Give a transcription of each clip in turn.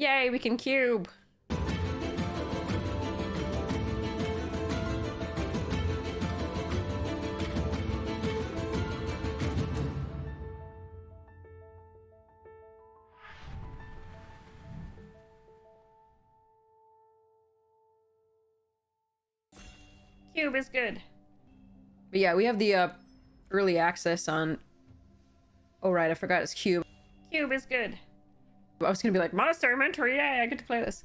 Yay, we can cube. Cube is good. But yeah, we have the early access on... Oh right, I forgot it's cube. Cube is good. I was gonna be like, Monastery Mentor, yay, I get to play this.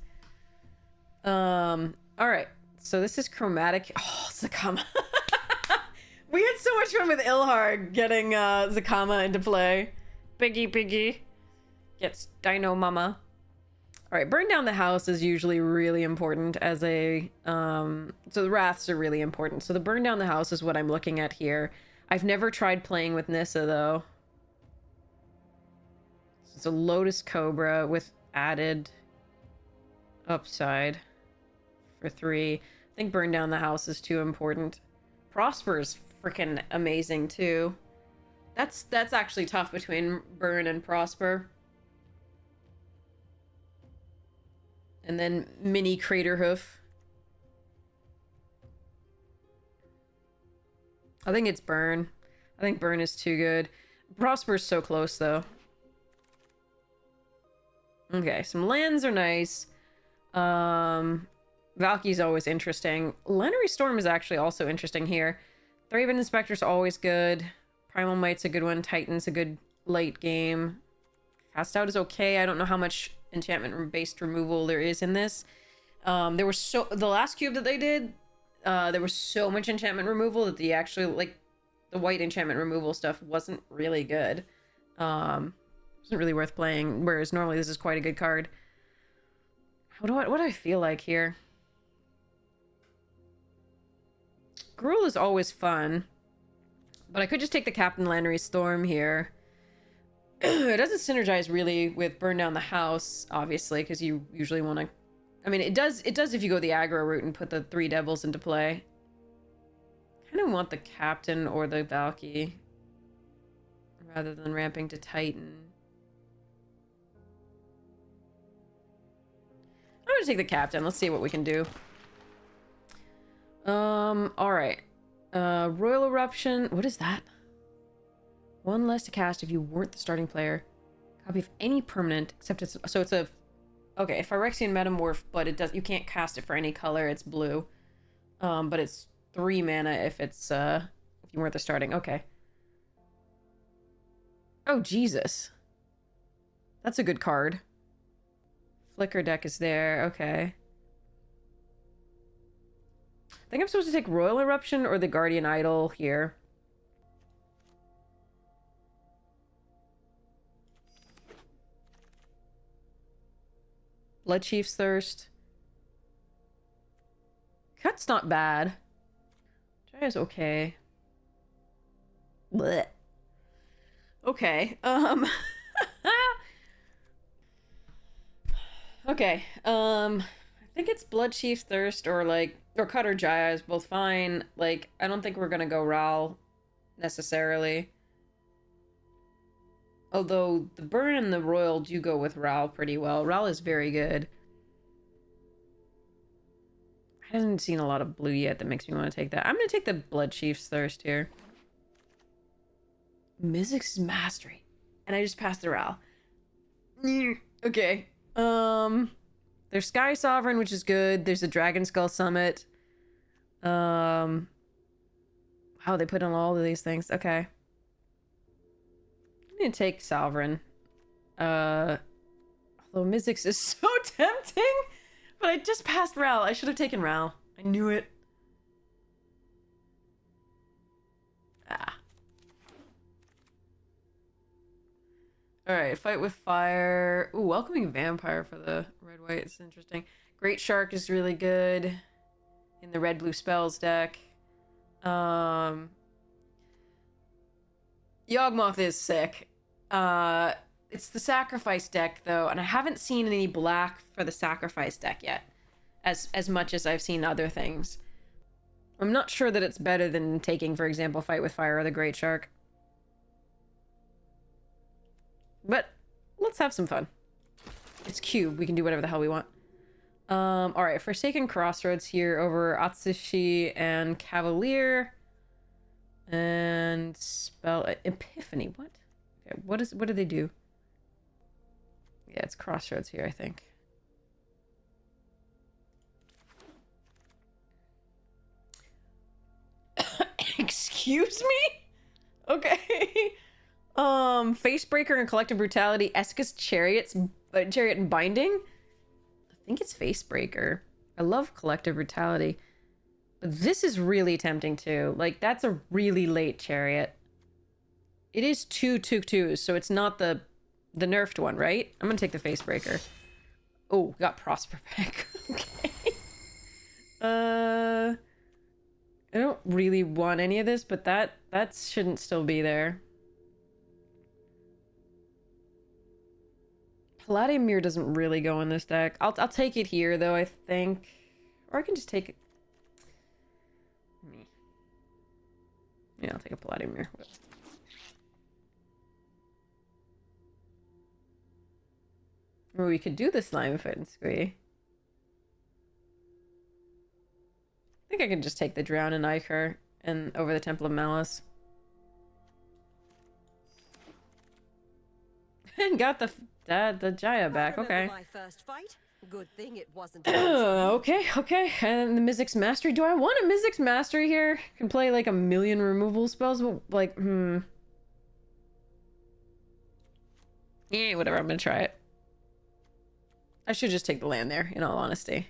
Alright. So this is Chromatic. Oh, Zakama. We had so much fun with Ilhar getting Zakama into play. Biggie. Gets Dino Mama. Alright, burn down the house is usually really important as a... So the Wraths are really important. So the burn down the house is what I'm looking at here. I've never tried playing with Nissa, though. It's a Lotus Cobra with added upside for 3. I think burn down the house is too important. Prosper's freaking amazing, too. That's actually tough between burn and prosper. And then mini Crater Hoof. I think it's burn. I think burn is too good. Prosper's so close, though. Okay, some lands are nice. Valky's always interesting. Lenary Storm is actually also interesting here. Thraben Inspector's always good. Primal Might's a good one. Titan's a good late game. Cast Out is okay. I don't know how much enchantment-based removal there is in this. There was the last cube that they did, there was so much enchantment removal that the actually, like, the white enchantment removal stuff wasn't really good. Wasn't really worth playing, whereas normally this is quite a good card. What do I feel like here? Gruul is always fun, but I could just take the Captain Lannery Storm here. It doesn't synergize really with burn down the house, obviously, because you usually want to... I mean, it does if you go the aggro route and put the 3 devils into play. Kind of want the Captain or the Valky rather than ramping to Titan. I'm gonna take the Captain. Let's see what we can do. Alright. Royal Eruption. What is that? 1 less to cast if you weren't the starting player. Copy of any permanent, except it's... So it's a... Okay, Phyrexian Metamorph, but it does... You can't cast it for any color. It's blue. But it's 3 mana if it's, if you weren't the starting. Okay. Oh, Jesus. That's a good card. Flicker deck is there. Okay. I think I'm supposed to take Royal Eruption or the Guardian Idol here. Bloodchief's Thirst. Cut's not bad. Try is okay. Blech. Okay. Okay. I think it's Bloodchief's Thirst or Cut or Jaya is both fine. Like, I don't think we're gonna go Ral necessarily. Although the burn and the royal do go with Ral pretty well. Ral is very good. I haven't seen a lot of blue yet that makes me want to take that. I'm going to take the Bloodchief's Thirst here. Mizzix's Mastery. And I just passed the Ral. Okay. There's Sky Sovereign, which is good. There's a Dragon Skull Summit. Wow, they put on all of these things. Okay. I'm gonna take Sovereign. Although Mizzix is so tempting, but I just passed Ral. I should have taken Ral. I knew it. Ah. Alright, Fight with Fire. Ooh, Welcoming Vampire for the red-white. It's interesting. Great Shark is really good in the red-blue spells deck. Yawgmoth is sick. It's the Sacrifice deck, though, and I haven't seen any black for the Sacrifice deck yet, as much as I've seen other things. I'm not sure that it's better than taking, for example, Fight with Fire or the Great Shark. But let's have some fun. It's cube. We can do whatever the hell we want. All right. Forsaken Crossroads here over Atsushi and Cavalier. And spell Epiphany. What? Okay, what do they do? Yeah, it's Crossroads here, I think. Excuse me? Okay. Facebreaker and Collective Brutality, Escus Chariot and Binding? I think it's Facebreaker. I love Collective Brutality. But this is really tempting too. Like, that's a really late Chariot. It is 2 2/2s, so it's not the nerfed one, right? I'm gonna take the Facebreaker. Oh, got Prosper back. Okay. I don't really want any of this, but that shouldn't still be there. Palladium Mirror doesn't really go in this deck. I'll take it here though, I think. Or I can just take it. Yeah, I'll take a Palladium Mirror. Or we could do the Slime Foot and Squee. I think I can just take the Drown and Ichor and over the Temple of Malice. And got the Jaya back. Okay. My first fight. Good thing it wasn't. Okay. And the Mizzix Mastery. Do I want a Mizzix Mastery here? Can play like a million removal spells, but like, yeah, whatever. I'm gonna try it. I should just take the land there, in all honesty.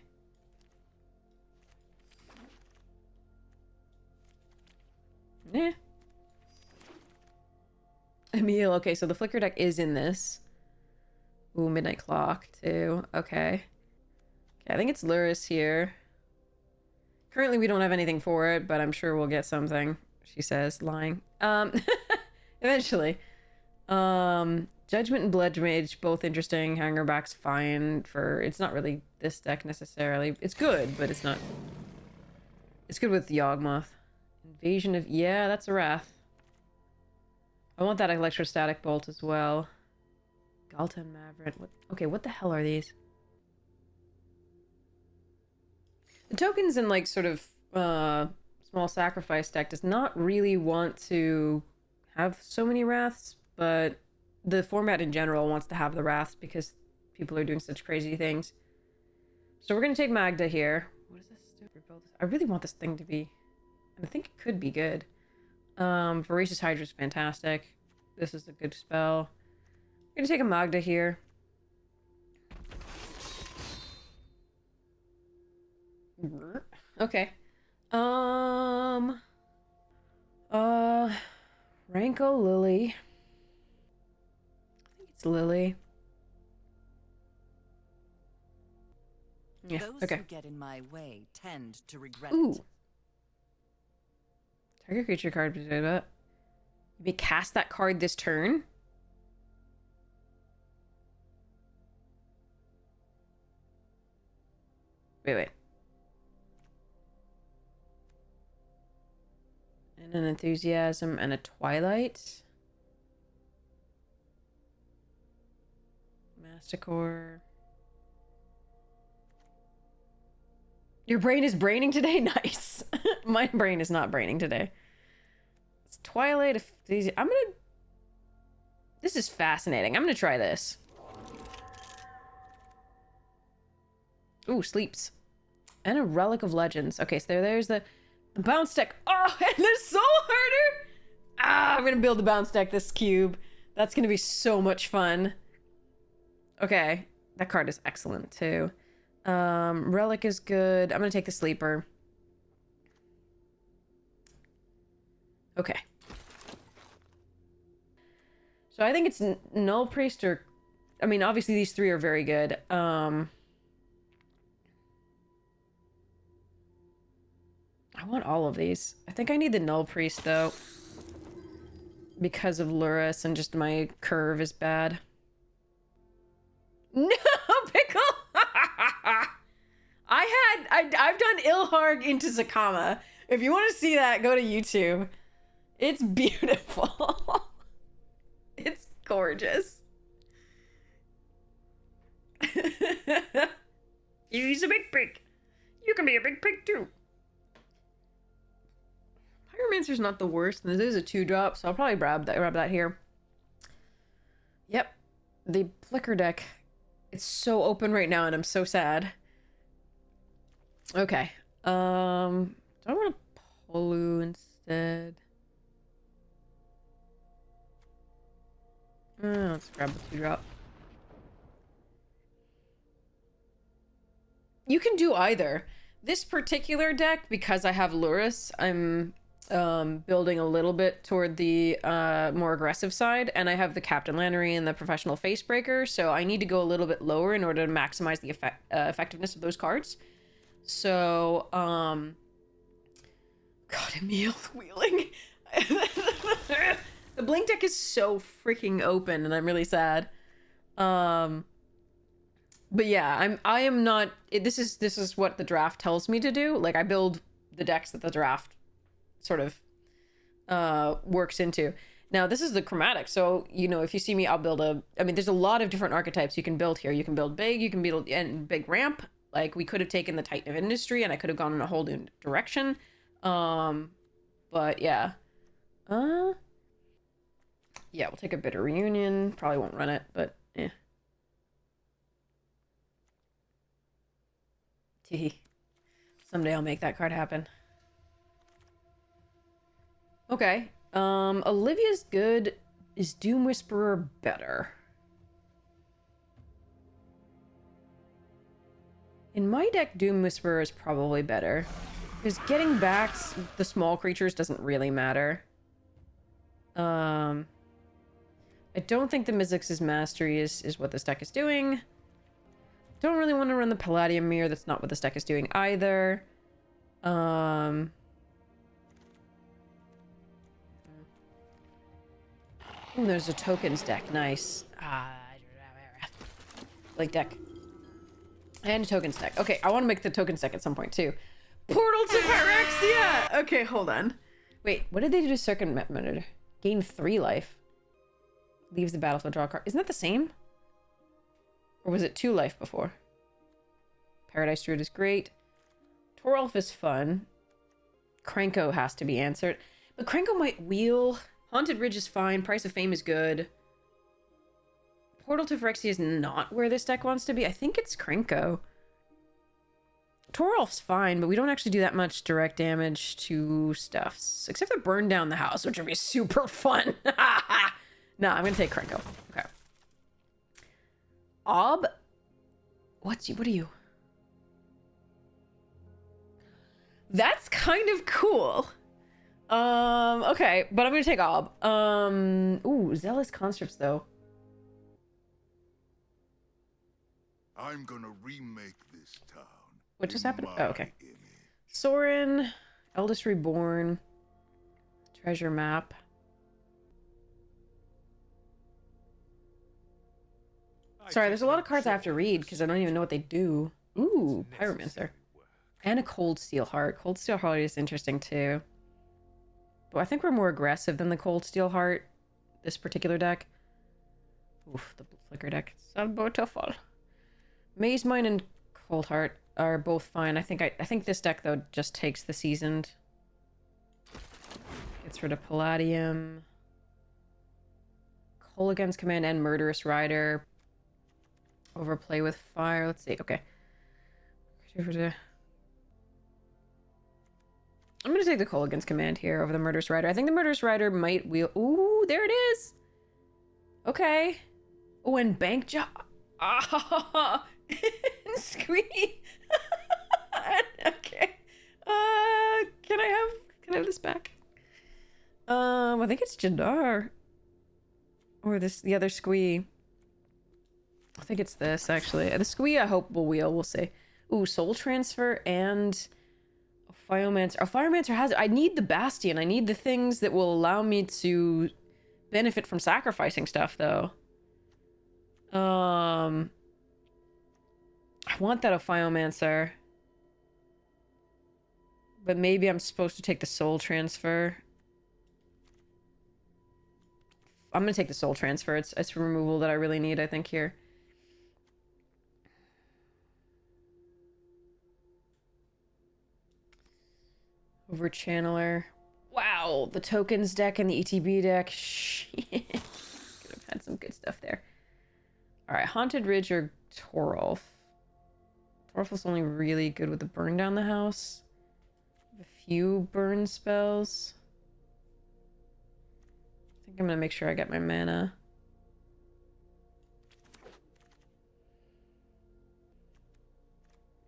Yeah. Emil, okay, so the Flicker deck is in this. Ooh, Midnight Clock, too. Okay. I think it's Luris here. Currently, we don't have anything for it, but I'm sure we'll get something, she says, lying. Eventually. Judgment and Blood Mage, both interesting. Hangerback's fine for... It's not really this deck, necessarily. It's good, but it's not... It's good with Yawgmoth. Invasion of... Yeah, that's a Wrath. I want that Electrostatic Bolt as well. Galton Maverick. Okay, what the hell are these? The tokens in, like, sort of, small sacrifice deck does not really want to have so many Wraths, but the format in general wants to have the Wraths because people are doing such crazy things. So we're gonna take Magda here. What is this stupid build? I really want this thing to be... And I think it could be good. Voracious Hydra is fantastic. This is a good spell. I'm gonna take a Magda here. Okay. Ranko Lily. I think it's Lily. Yeah, Those okay. who get in my way tend to regret Ooh. it. Target creature card. You may cast that card this turn. Wait. And an Enthusiasm and a Twilight. Masticore. Your brain is braining today? Nice. My brain is not braining today. It's Twilight. This is fascinating. I'm gonna try this. Ooh, Sleeps. And a Relic of Legends. Okay, so there's the bounce deck. Oh, and the Soul Herder! Ah, I'm gonna build the bounce deck this cube. That's gonna be so much fun. Okay, that card is excellent too. Relic is good. I'm gonna take the Sleeper. Okay. So I think it's Null Priest or... I mean, obviously these three are very good. I want all of these. I think I need the Null Priest, though. Because of Luris and just my curve is bad. No, Pickle! I've done Ilharg into Sakama. If you want to see that, go to YouTube. It's beautiful. It's gorgeous. a big pig. You can be a big pig too. Pyromancer's not the worst, and this is a 2-drop, so I'll probably grab that here. Yep. The Flicker deck. It's so open right now, and I'm so sad. Okay. Do I want to Polu instead? Let's grab the 2-drop. You can do either. This particular deck, because I have Lurrus, I'm building a little bit toward the more aggressive side, and I have the Captain Lannery and the Professional Facebreaker, so I need to go a little bit lower in order to maximize the effectiveness of those cards. So, God, Emil wheeling. The Blink deck is so freaking open, and I'm really sad. But yeah, I am not. This is what the draft tells me to do. Like, I build the decks that the draft sort of works into. Now, this is the Chromatic, so, you know, if you see me, I'll build I mean, there's a lot of different archetypes you can build here. You can build big, you can build and big ramp. Like, we could have taken the Titan of Industry, and I could have gone in a whole new direction. But yeah. Yeah, we'll take a Bitter Reunion. Probably won't run it, but yeah. Tee. Someday I'll make that card happen. Okay. Olivia's good. Is Doom Whisperer better? In my deck, Doom Whisperer is probably better. Because getting back the small creatures doesn't really matter. I don't think the Mizzix's Mastery is what this deck is doing. Don't really want to run the Palladium Mirror. That's not what this deck is doing either. Ooh, there's a tokens deck. Nice. Like deck. And a tokens deck. Okay, I want to make the tokens deck at some point too. Portal to Phyrexia! Okay, hold on. Wait, what did they do to Circumventor? Gain 3 life. Leaves the battlefield, draw a card. Isn't that the same? Or was it 2 life before? Paradise Druid is great. Toralf is fun. Krenko has to be answered. But Krenko might wheel. Haunted Ridge is fine. Price of Fame is good. Portal to Phyrexia is not where this deck wants to be. I think it's Krenko. Toralf's fine, but we don't actually do that much direct damage to stuffs. Except for burn down the house, which would be super fun. No, I'm gonna take Krenko. Okay. Ob? What are you? That's kind of cool. Okay, but I'm gonna take Ob. Ooh, Zealous Conscripts though. I'm gonna remake this town. What just happened? Oh, okay. Image. Sorin, Eldest Reborn, Treasure Map. Sorry, there's a lot of cards I have to read because I don't even know what they do. Ooh, Pyromancer. And a Cold Steel Heart. Cold Steel Heart is interesting too. But I think we're more aggressive than the Cold Steel Heart, this particular deck. Oof, the Flicker deck. So beautiful. Maze Mine and Cold Heart are both fine. I think this deck though just takes the Seasoned. Gets rid of Palladium. Kolaghan's Command and Murderous Rider. Overplay with Fire. Let's see. Okay. I'm going to take the Kolaghan's Command here over the Murderous Rider. I think the Murderous Rider might wheel... Ooh, there it is! Okay. Oh, and Bank Job. Ah! Squee! Okay. Can I have this back? I think it's Jadar. Or the other Squee. I think it's this, actually. The Squee, I hope, will wheel. We'll see. Ooh, Soul Transfer and... Phiomancer. Oh, Phiomancer has... I need the Bastion. I need the things that will allow me to benefit from sacrificing stuff, though. I want that Ophiomancer. But maybe I'm supposed to take the Soul Transfer. I'm going to take the Soul Transfer. It's removal that I really need, I think, here. Over channeler. Wow, the tokens deck and the ETB deck. Shit. Could have had some good stuff there. Alright, Haunted Ridge or Torolf. Torolf's only really good with the burn down the house. A few burn spells. I think I'm gonna make sure I get my mana.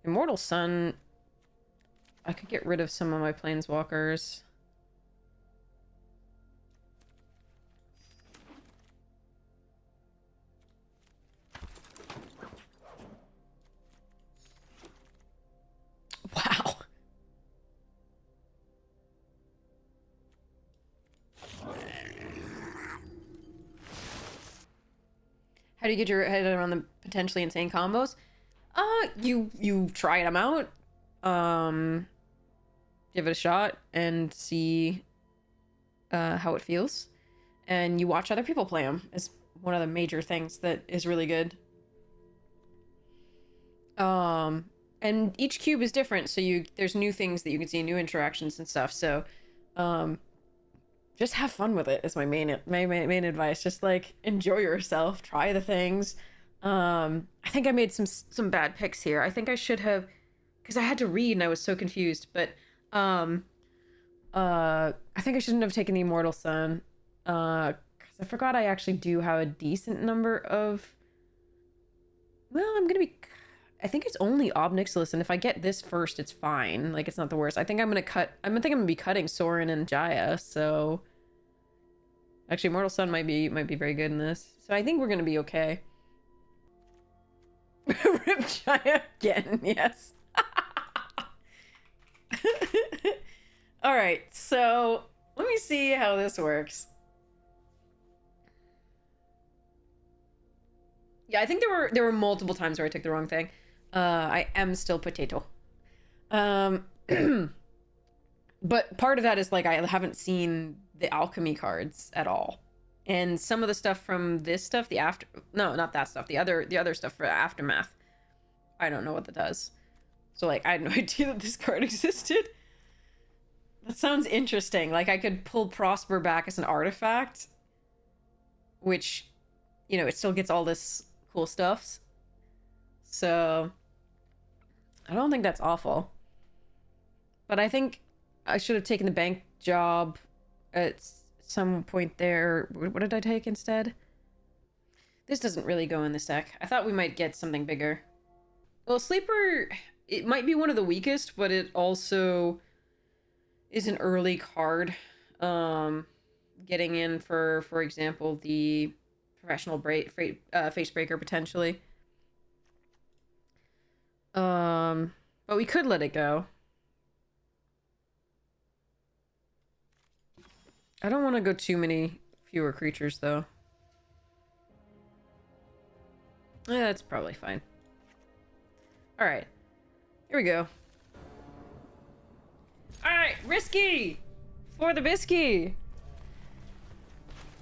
Immortal Sun. I could get rid of some of my planeswalkers. Wow. How do you get your head around the potentially insane combos? You try them out. Give it a shot and see how it feels. And you watch other people play them is one of the major things that is really good. And each cube is different, so there's new things that you can see, new interactions and stuff. So, just have fun with it is my main advice. Just like enjoy yourself, try the things. I think I made some bad picks here. I think I should have, because I had to read and I was so confused. But I think I shouldn't have taken the Immortal Sun, because I forgot I actually do have a decent number of. Well, I think it's only Ob Nixilis, and if I get this first, it's fine. Like, it's not the worst. I think I'm gonna be cutting Sorin and Jaya, so actually Immortal Sun might be very good in this. So I think we're gonna be okay. Rip Jaya again, yes. Alright, so let me see how this works. Yeah, I think there were multiple times where I took the wrong thing. I am still potato. But part of that is like I haven't seen the alchemy cards at all. And some of the stuff from this stuff, not that stuff, the other stuff for Aftermath, I don't know what that does. So like I had no idea that this card existed. That sounds interesting. Like I could pull Prosper back as an artifact, which, you know, it still gets all this cool stuff. So I don't think that's awful. But I think I should have taken the bank job at some point there. What did I take instead? This doesn't really go in this deck. I thought we might get something bigger. Well, Sleeper, it might be one of the weakest, but it also is an early card. Getting in for example, the professional face breaker potentially. But we could let it go. I don't want to go too many fewer creatures though. Yeah, that's probably fine. All right, here we go. All right, risky for the bisky.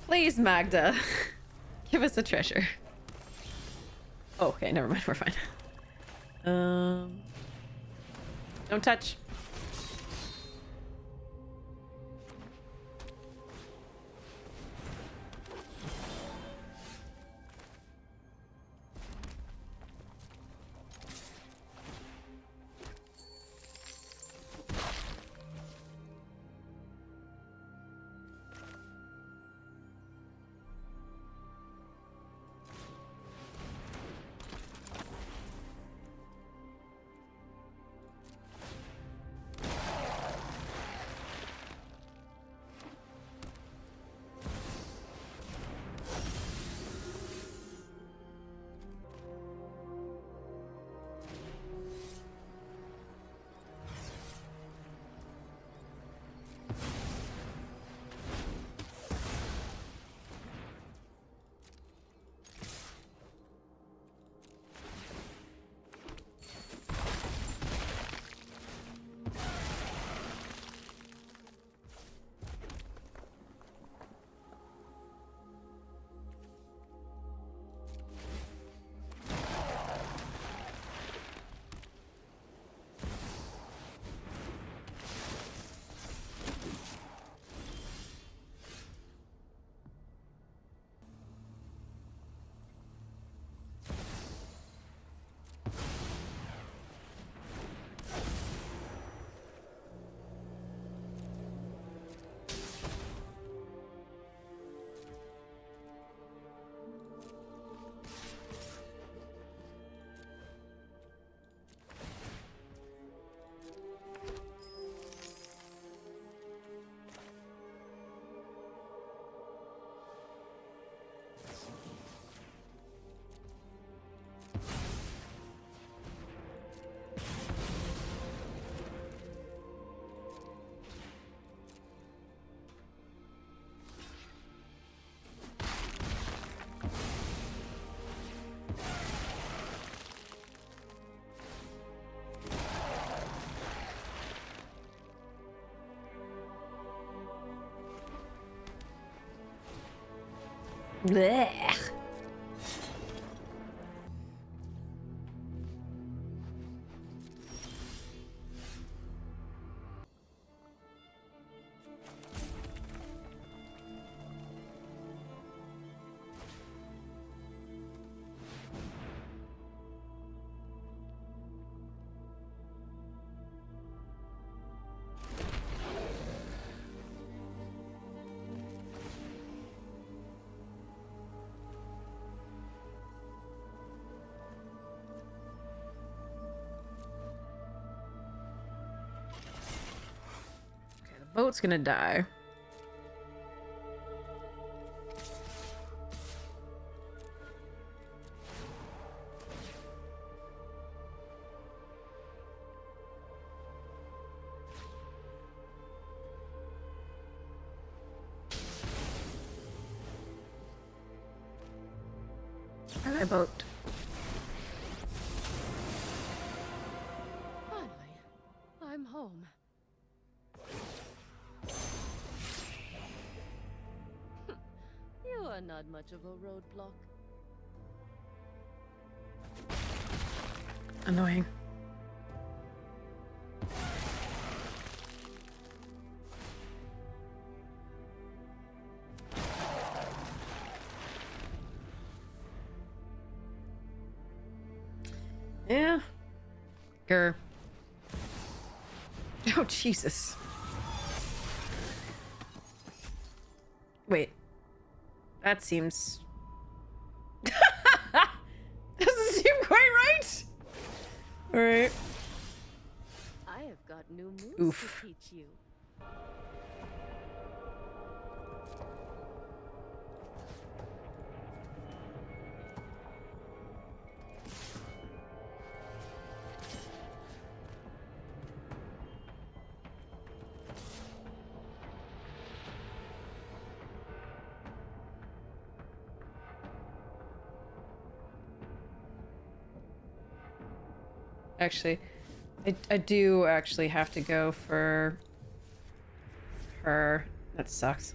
Please, Magda, give us a treasure. Oh, okay, never mind, we're fine. Don't touch. Blech. Boat's gonna die. Bye, boat. Finally, I'm home. You are not much of a roadblock. Annoying. Yeah. Grr. Oh, Jesus. Wait. That seems... doesn't seem quite right. Alright. I have got new moves Oof. to teach you. Actually, I do actually have to go for her. That sucks.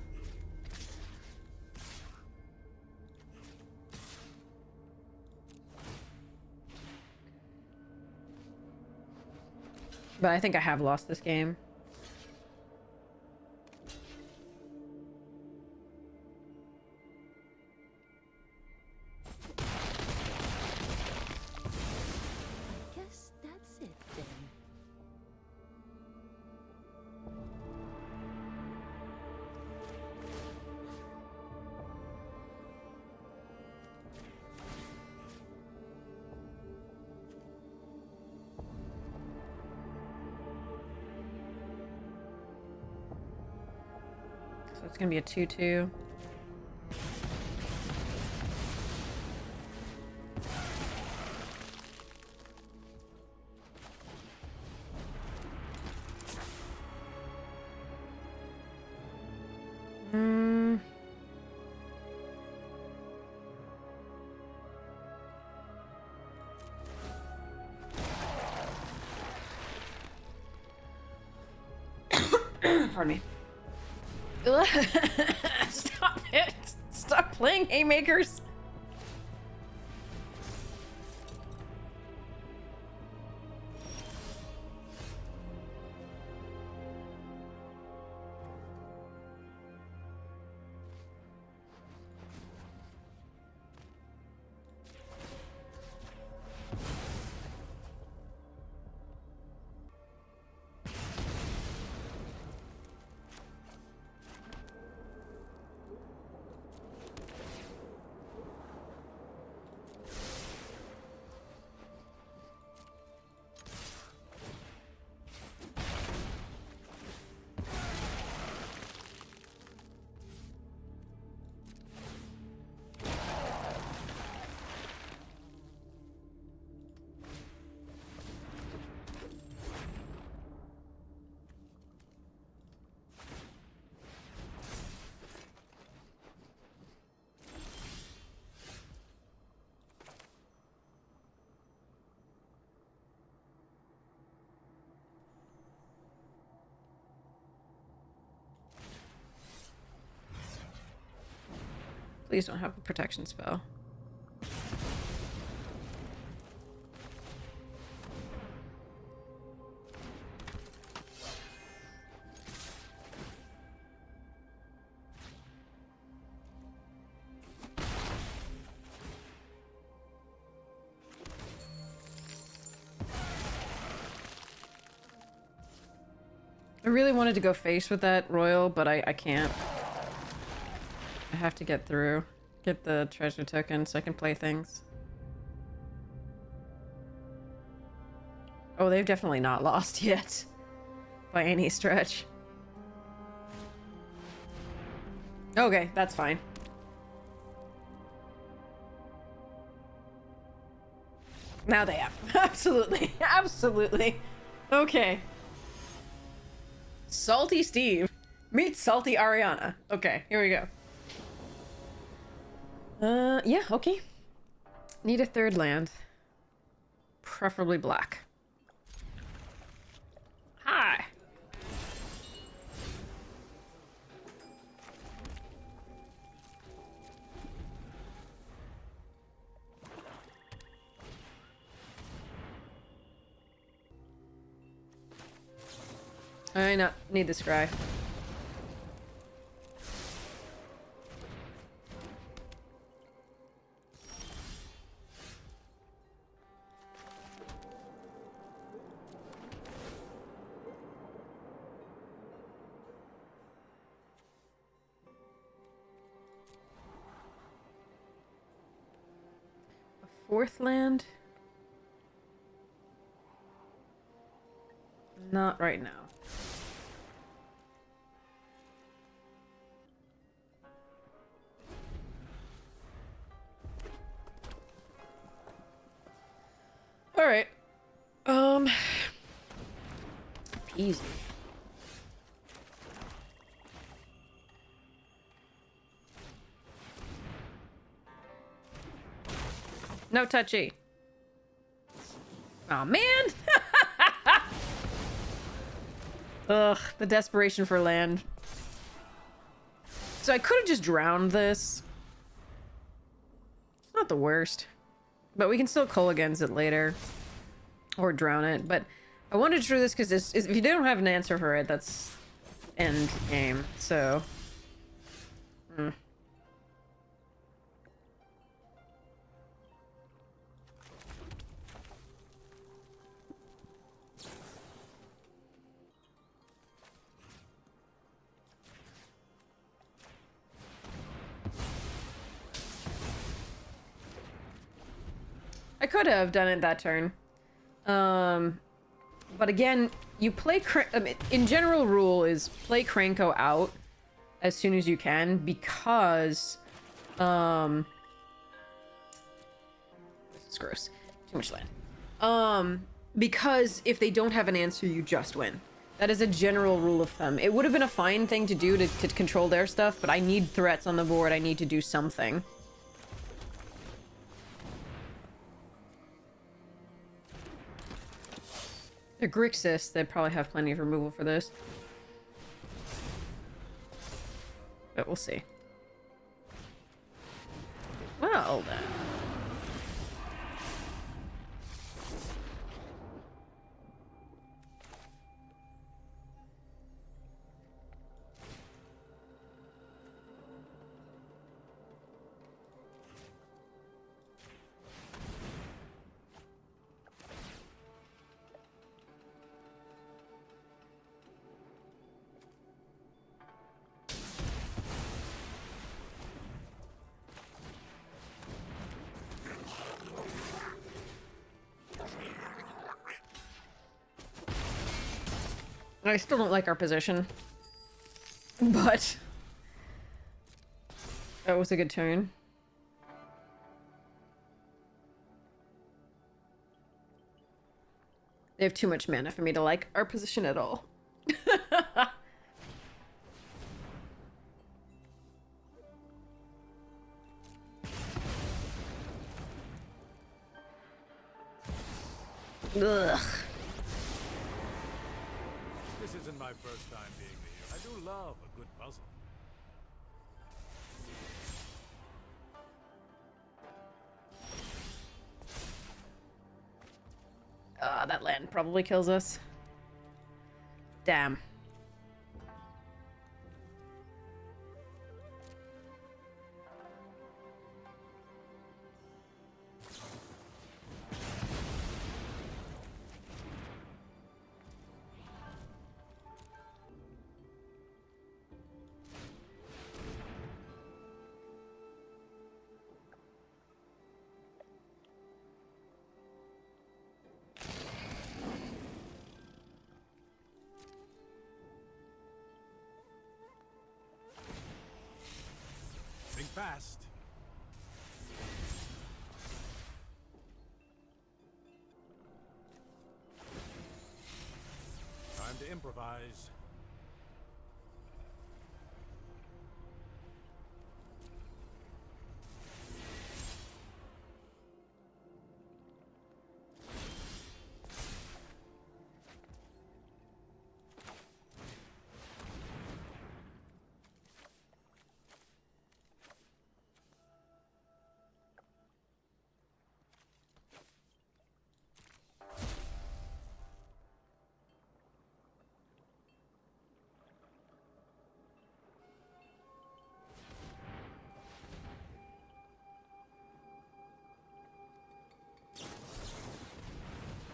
But I think I have lost this game. I guess that's it then. So it's gonna be a 2-2. Pardon me. Stop it! Stop playing haymakers! Please don't have a protection spell. I really wanted to go face with that royal, but I can't. I have to get through. Get the treasure token so I can play things. Oh, they've definitely not lost yet. By any stretch. Okay, that's fine. Now they have. Absolutely. Absolutely. Okay. Salty Steve. Meet Salty Ariana. Okay, here we go. Yeah, okay. Need a third land. Preferably black. Hi. I know. Need the scry. Fourth land? Not right now. All right. Easy. No touchy. Oh man. Ugh, the desperation for land. So I could have just drowned this. It's not the worst. But we can still Kolaghan's it later. Or drown it. But I wanted to do this because if you don't have an answer for it, that's end game. So... I could have done it that turn. But again, you play... in general rule is play Krenko out as soon as you can because... this is gross. Too much land. Because if they don't have an answer, you just win. That is a general rule of thumb. It would have been a fine thing to do to control their stuff, but I need threats on the board. I need to do something. The Grixis, they probably have plenty of removal for this. But we'll see. Well, then. I still don't like our position. But... that was a good turn. They have too much mana for me to like our position at all. Ugh. This isn't my first time being here. I do love a good puzzle. That land probably kills us. Damn. Think fast. Time to improvise.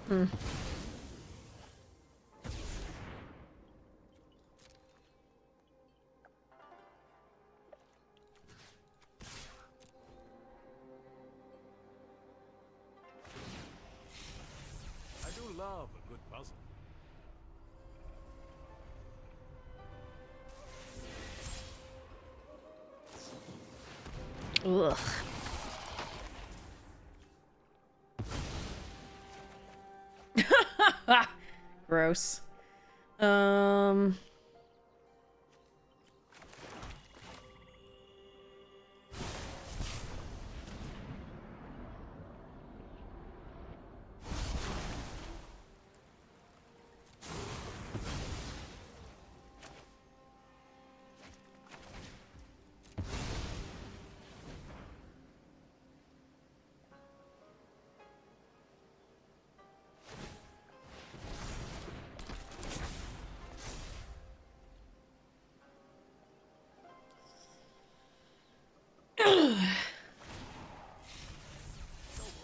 Hmm. I do love a good puzzle. Ugh. Gross. Don't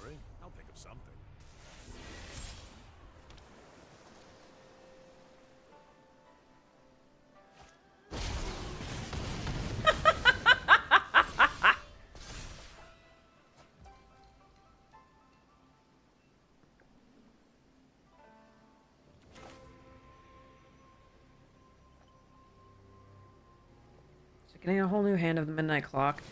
worry, I'll think of something. So getting a whole new hand of the midnight clock.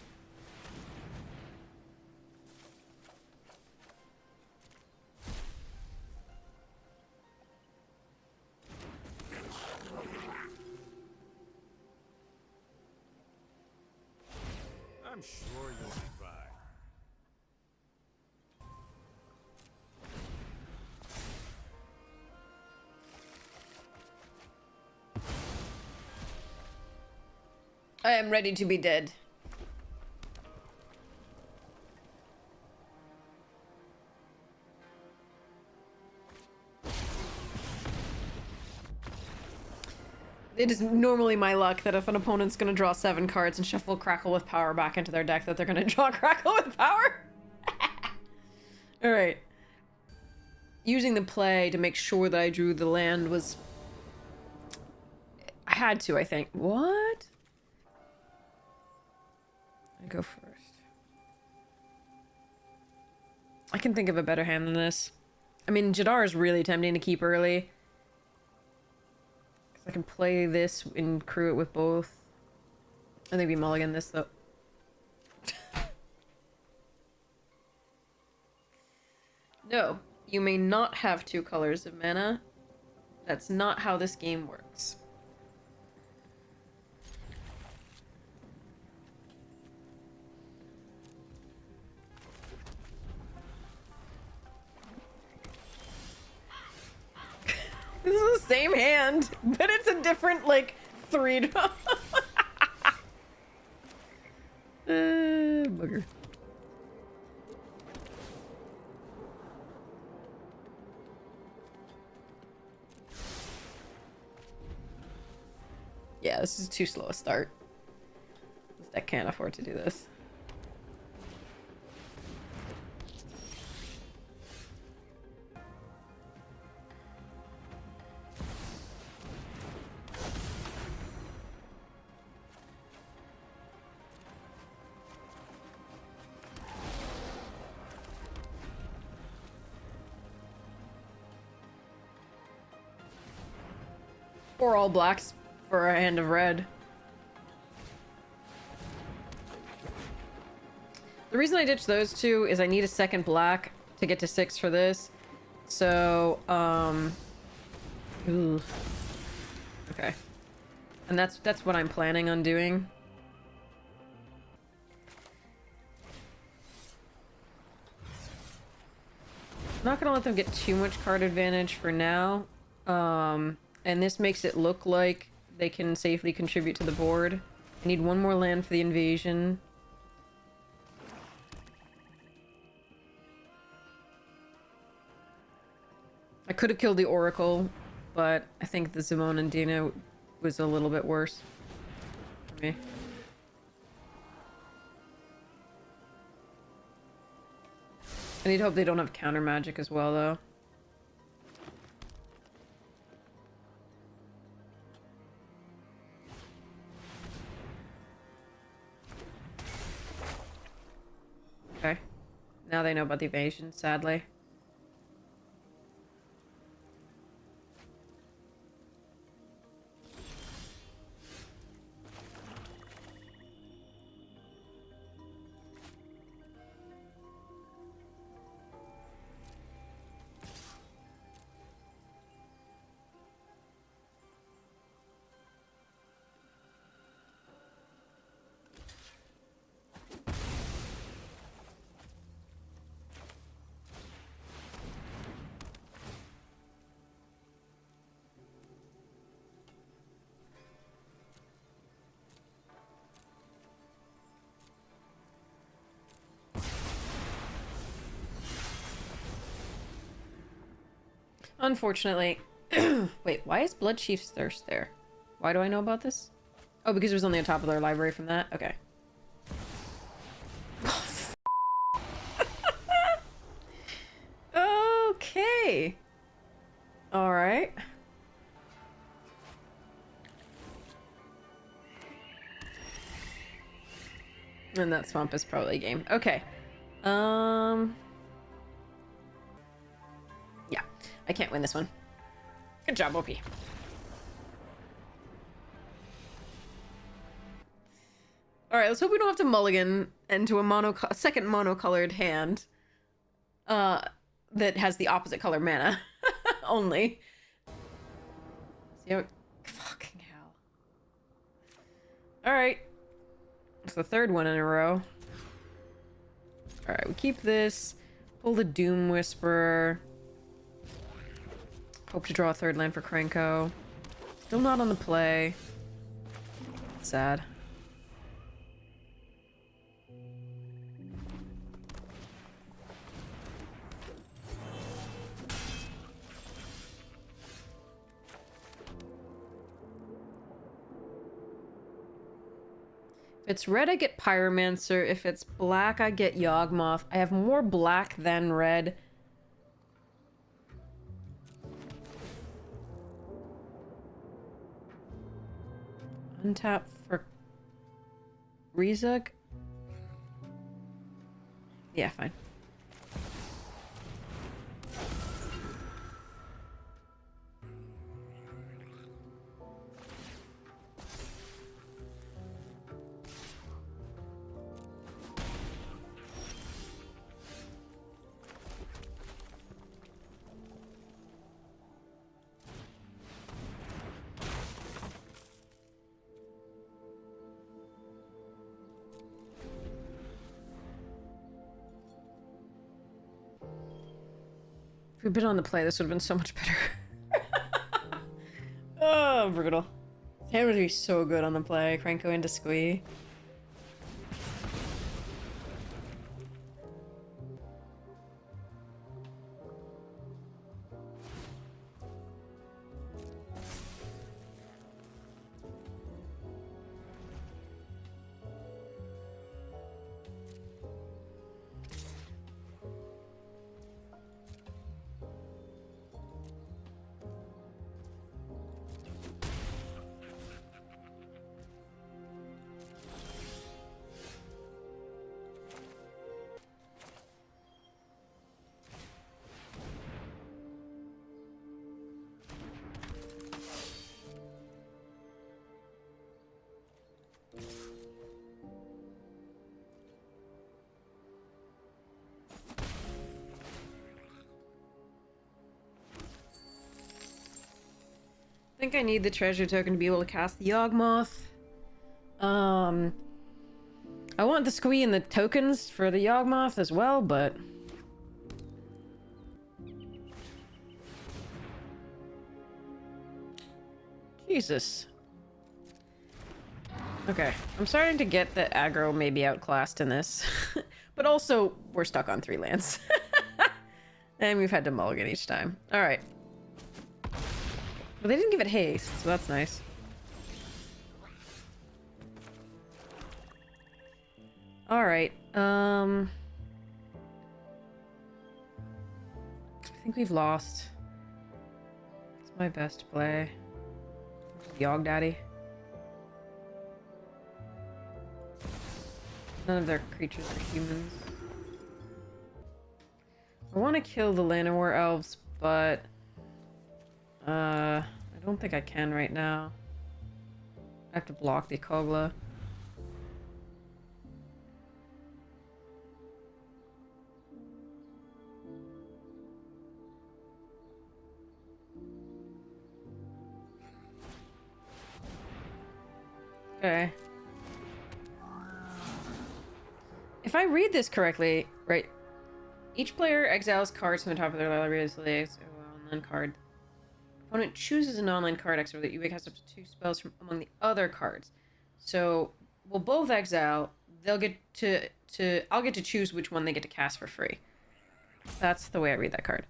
I'm sure you'll be fine. I am ready to be dead. It is normally my luck that if an opponent's gonna draw 7 cards and shuffle Crackle with Power back into their deck, that they're gonna draw Crackle with Power. Alright. Using the play to make sure that I drew the land was... I had to, I think. What? I go first. I can think of a better hand than this. I mean, Jadar is really tempting to keep early. I can play this and crew it with both. I think we mulligan this though. No, you may not have 2 colors of mana. That's not how this game works. This is the same hand, but it's a different, like, 3 draw. Booger. Yeah, this is too slow a start. This deck can't afford to do this. Or all blacks for a hand of red. The reason I ditched those two is I need a second black to get to 6 for this. So, ooh. Okay. And that's what I'm planning on doing. I'm not gonna let them get too much card advantage for now. And this makes it look like they can safely contribute to the board. I need one more land for the invasion. I could have killed the Oracle, but I think the Simone and Dina was a little bit worse for me. I need to hope they don't have counter magic as well, though. Okay. Now they know about the evasion, sadly. Unfortunately. Wait, why is Blood Chief's Thirst there? Why do I know about this? Oh, because it was on the top of their library from that? Okay. Okay. Alright. And that swamp is probably a game. Okay. Yeah. I can't win this one. Good job, OP. Alright, let's hope we don't have to mulligan into a second monocolored hand. That has the opposite color mana. Only. See how... Fucking hell. Alright. It's the third one in a row. Alright, we keep this. Pull the Doom Whisperer. Hope to draw a third land for Krenko. Still not on the play. Sad. If it's red, I get Pyromancer. If it's black, I get Yawgmoth. I have more black than red. Untap for Rizug? Yeah, fine. If we'd been on the play, this would have been so much better. Oh, brutal. This hand would be so good on the play. Krenko into Squee. think I need the treasure token to be able to cast the Yawgmoth. I want the squee and the tokens for the Yawgmoth as well, but... Jesus. Okay, I'm starting to get that aggro may be outclassed in this. But also, we're stuck on 3 lands. And we've had to mulligan each time. Alright. But they didn't give it haste, so that's nice. Alright, I think we've lost. It's my best play. Yogg Daddy. None of their creatures are humans. I want to kill the Llanowar elves, but I don't think I can right now. I have to block the Kogla. Okay. If I read this correctly, right, each player exiles cards from the top of their library as they exile an online card. Opponent chooses an online card exile that you may cast up to 2 spells from among the other cards. So we'll both exile. They'll get to I'll get to choose which one they get to cast for free. That's the way I read that card.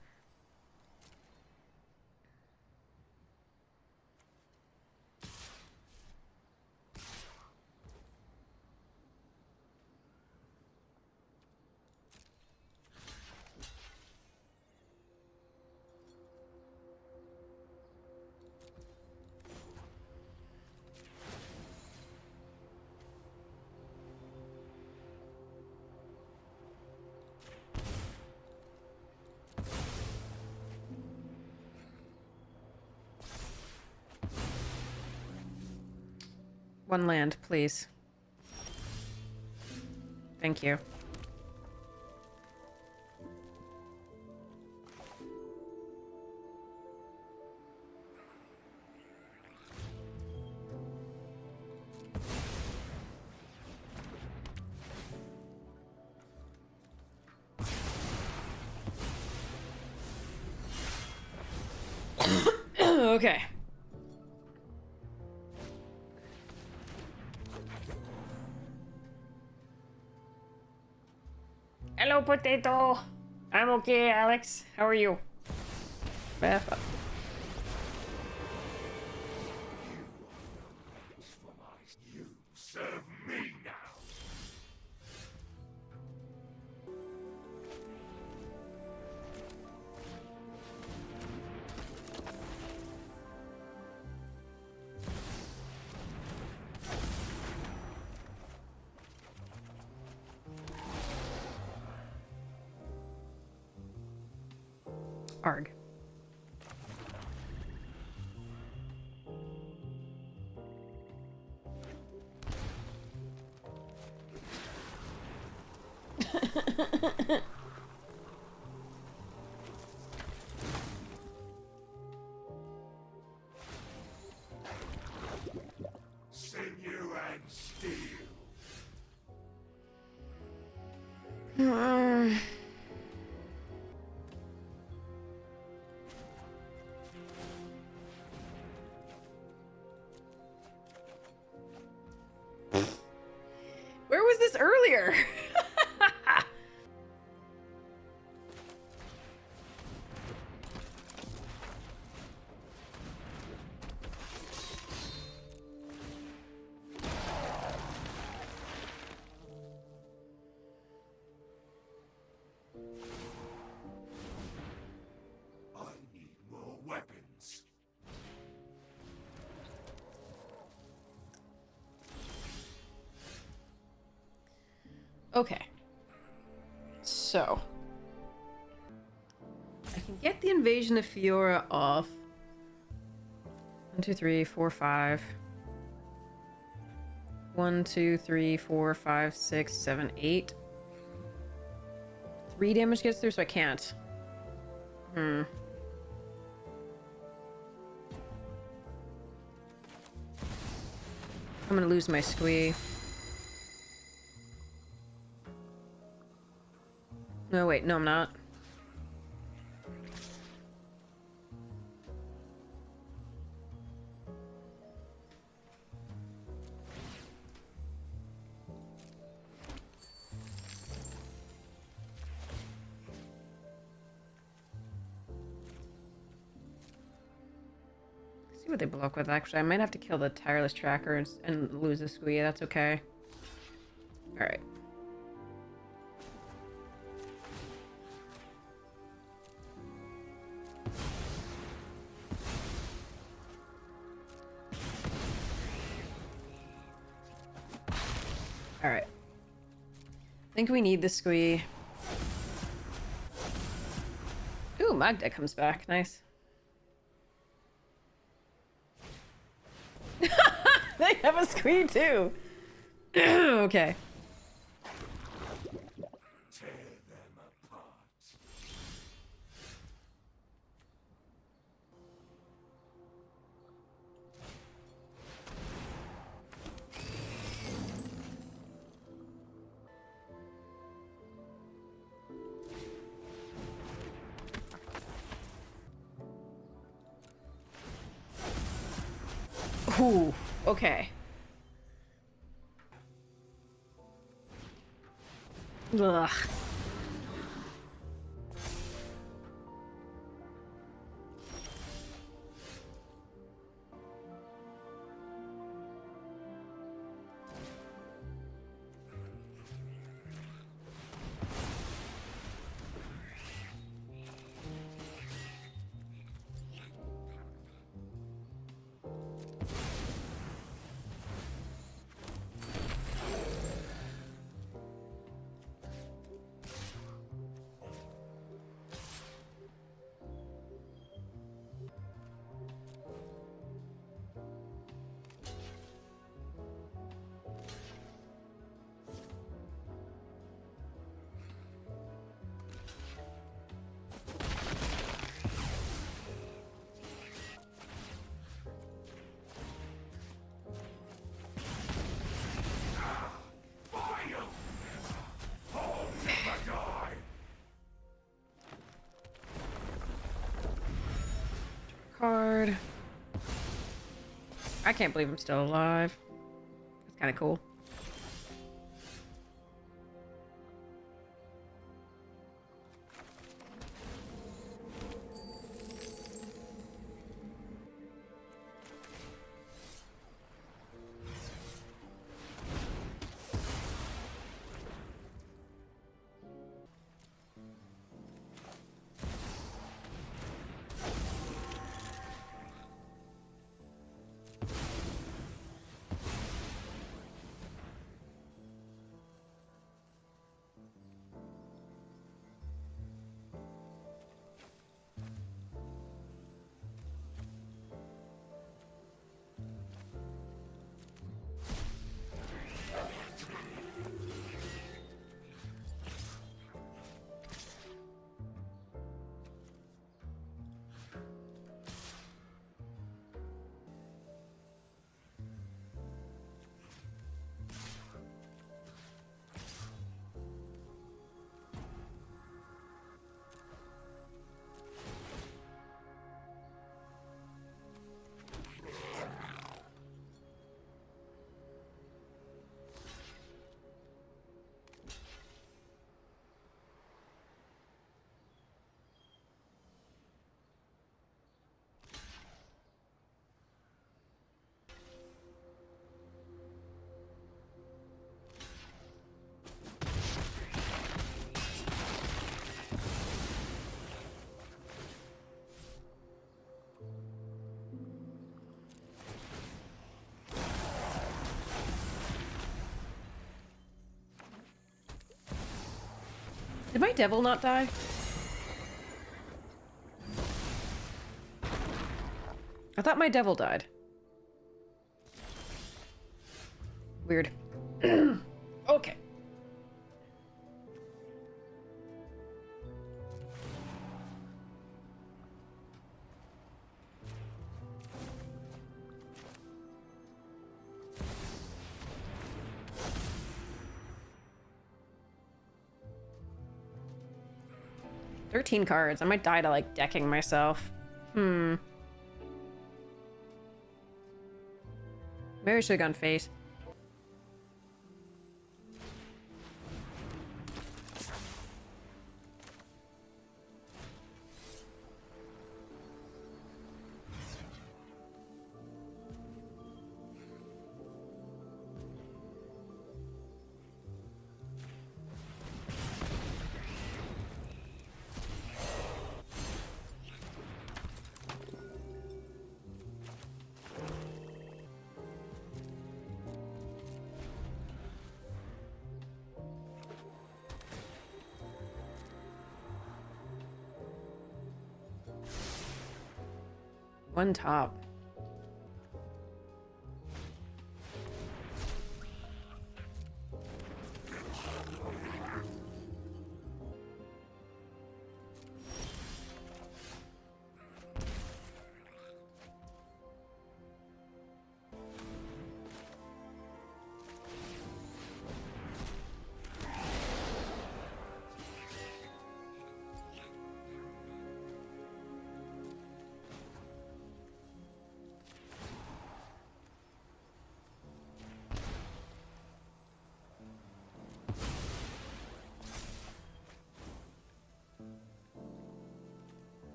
One land, please. Thank you. Okay. Hello, potato. I'm okay, Alex. How are you? Beth. You serve me now. Arg. Sinew and steel. Where was this earlier? I need more weapons. Okay. So. I can get the Invasion of Fiora off. 1, 2, 3, 4, 5. 1, 2, 3, 4, 5, 6, 7, 8. 3 damage gets through, so I can't. I'm gonna lose my squee. No, wait, no, I'm not. See what they block with, actually. I might have to kill the tireless tracker and lose the squee. That's okay. Alright. Alright. I think we need the squee. Ooh, Magda comes back. Nice. They have a squee too. Okay. Tear them apart. Ooh, okay. Ugh. Vile! I'll never die! Card. I can't believe I'm still alive. That's kind of cool. Did my devil not die? I thought my devil died. Weird. Okay. 13 cards. I might die to like decking myself. Maybe I should have gone face. One top.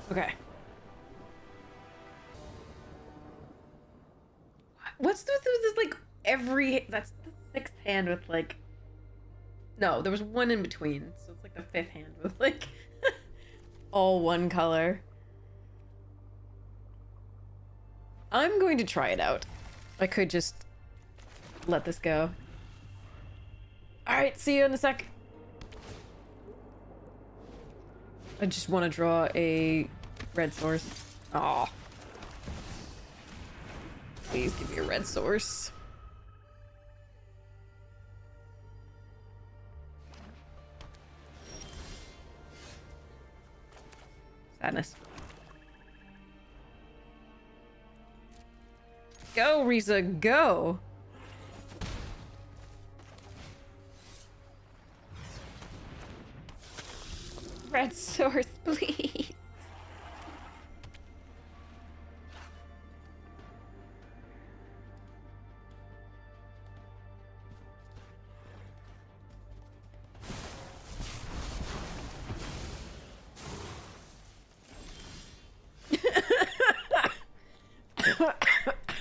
Okay. What's the like every that's the sixth hand with like no, there was one in between, so it's like the fifth hand with like all one color. I'm going to try it out. I could just let this go. Alright, see you in a sec. I just want to draw a red source. Aw. Please give me a red source. Sadness. Go, Risa, go! Red source, please.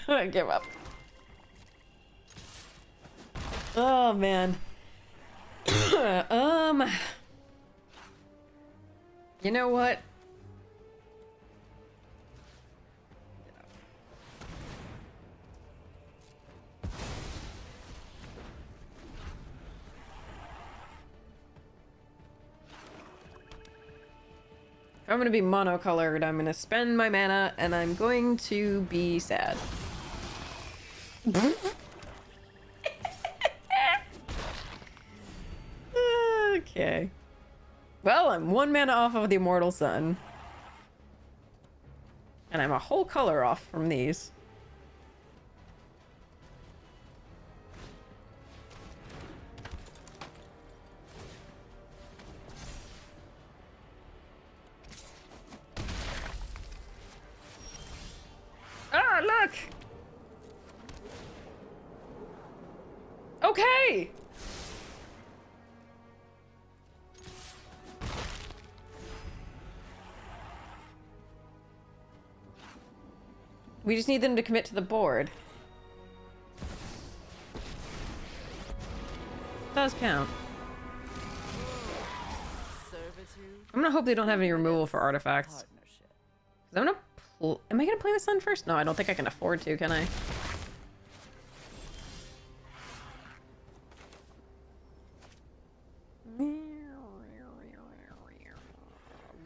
I give up. Oh man. You know what? If I'm gonna be monocolored, I'm gonna spend my mana and I'm going to be sad. Okay. Well, I'm one mana off of the Immortal Sun. And I'm a whole color off from these. Ah, look! Okay! We just need them to commit to the board. Does count. Servitude. I'm gonna hope they don't have any removal for artifacts. Partnership. 'Cause I'm gonna am I gonna play the sun first? No, I don't think I can afford to, can I?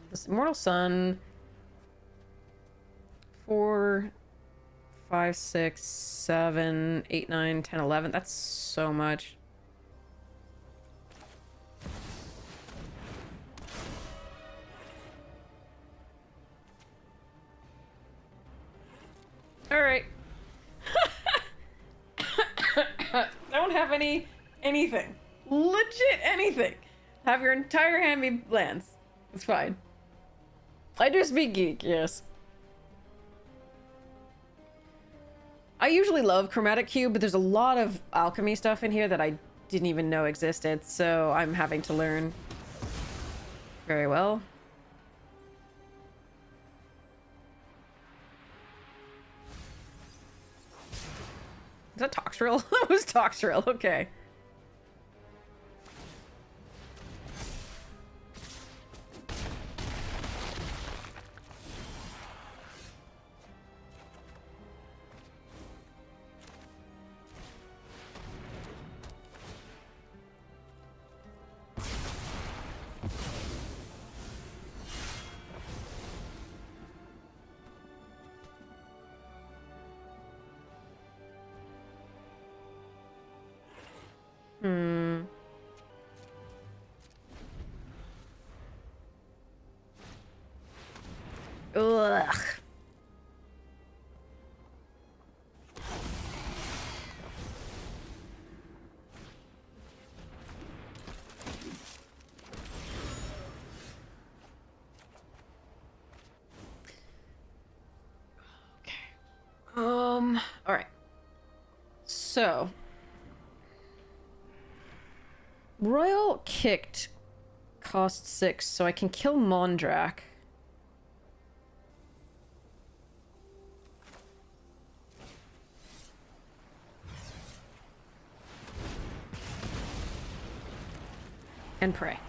This Immortal Sun. 4, 5, 6, 7, 8, 9, 10, 11. That's so much. All right. I don't have anything. Legit anything. Have your entire hand be lands. It's fine. I just be geek, yes. I usually love Chromatic Cube, but there's a lot of alchemy stuff in here that I didn't even know existed, so I'm having to learn very well. Is that Toxrill? That was Toxrill, okay. Ugh. Okay. All right. So, Royal kicked cost 6, so I can kill Mondrak. And pray.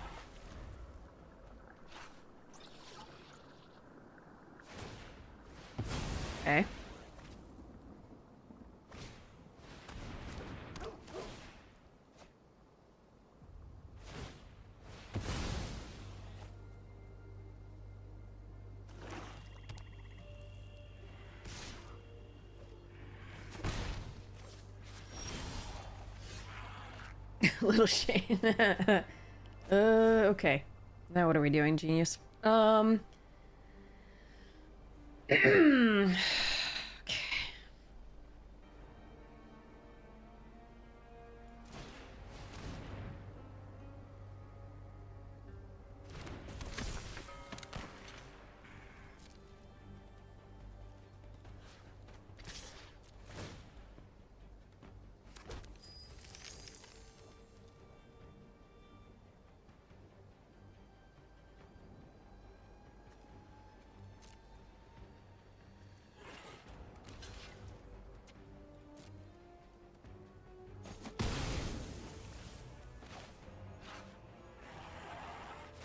Okay. Little Shane. Okay. Now what are we doing, genius? Okay.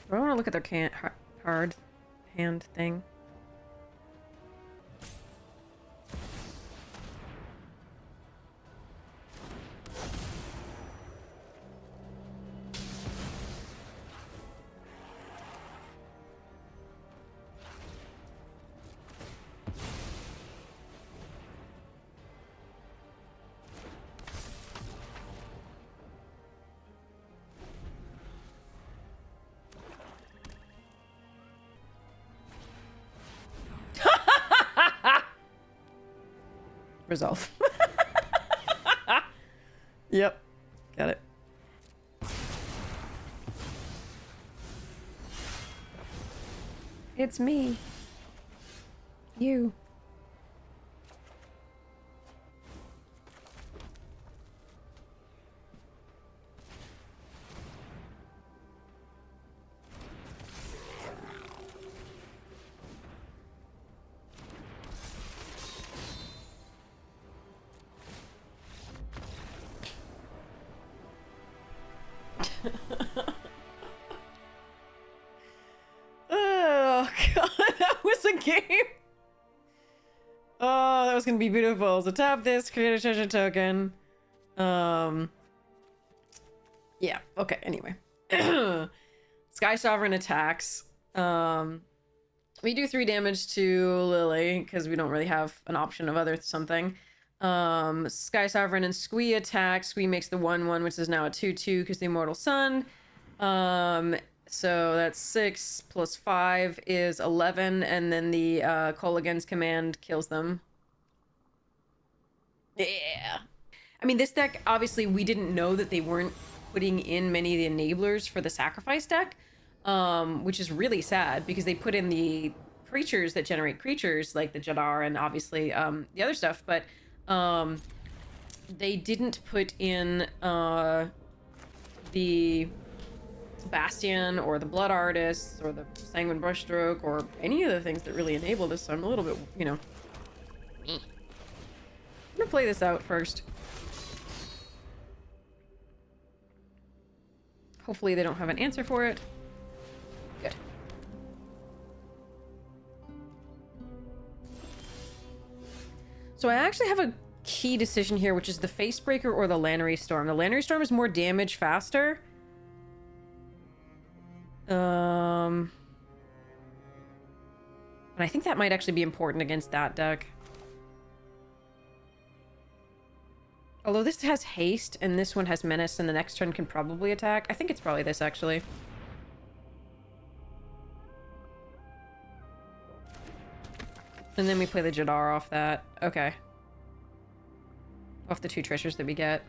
Do I want to look at their card hand thing? Resolve. Yep. Got it. It's me. You. Oh god, that was a game. Oh, that was gonna be beautiful. So tap this, create a treasure token. Yeah, okay, anyway. Sky Sovereign attacks. We do 3 damage to Lily, because we don't really have an option of other something. Sky Sovereign and Squee attack. Squee makes the 1/1, which is now a 2/2 because the Immortal Sun. So that's 6 plus 5 is 11, and then the Call Against command kills them. Yeah. I mean, this deck, obviously, we didn't know that they weren't putting in many of the enablers for the sacrifice deck, which is really sad because they put in the creatures that generate creatures, like the Jadar and obviously the other stuff, but they didn't put in the Bastion or the Blood Artists or the Sanguine Brushstroke or any of the things that really enable this, so I'm a little bit, you know... I'm gonna play this out first. Hopefully they don't have an answer for it. Good. So I actually have a key decision here, which is the Facebreaker or the Lannery Storm. The Lannery Storm is more damage faster. And I think that might actually be important against that deck. Although this has haste and this one has menace and the next turn can probably attack. I think it's probably this, actually. And then we play the Jadar off that. Okay. Off the 2 treasures that we get.